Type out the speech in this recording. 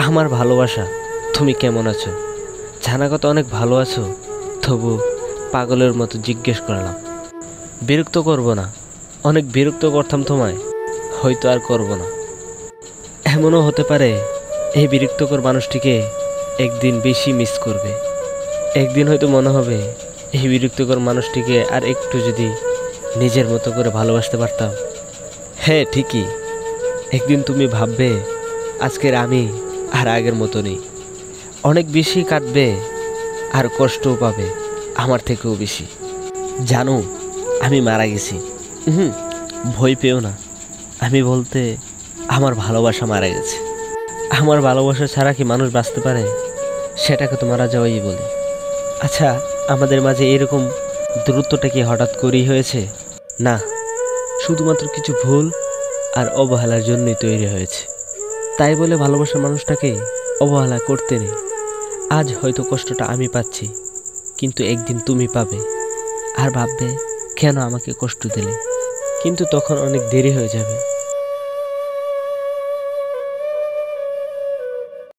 আমার ভালোবাসা, তুমি কেমন আছো? জানা কথা অনেক ভালো আছো, তবু পাগলের মতো জিজ্ঞেস করলাম। বিরক্ত করব না, অনেক বিরক্ত করতাম তোমায়, হয়তো আর করব না। এমনও হতে পারে এই বিরক্তকর মানুষটিকে একদিন বেশি মিস করবে। একদিন হয়তো মনে হবে এই বিরক্তকর মানুষটিকে আর একটু যদি নিজের মতো করে ভালোবাসতে পারতাম। হ্যাঁ ঠিকই, একদিন তুমি ভাববে আজকের আমি আর আগের মতো নেই, অনেক বেশি কাঁদবে আর কষ্টও পাবে আমার থেকেও বেশি। জানো, আমি মারা গেছি। হুম, ভয় পেও না, আমি বলতে আমার ভালোবাসা মারা গেছে। আমার ভালোবাসা ছাড়া কি মানুষ বাঁচতে পারে? সেটাকে তো মারা যাওয়াই বলে। আচ্ছা, আমাদের মাঝে এরকম দূরত্বটা কি হঠাৎ করেই হয়েছে? না, শুধুমাত্র কিছু ভুল আর অবহেলার জন্যই তৈরি হয়েছে। তাই বলে ভালোবাসার মানুষটাকে অবহেলা করতে নেই। আজ হয়তো কষ্টটা আমি পাচ্ছি, কিন্তু একদিন তুমি পাবে আর ভাববে কেন আমাকে কষ্ট দিলে। কিন্তু তখন অনেক দেরি হয়ে যাবে।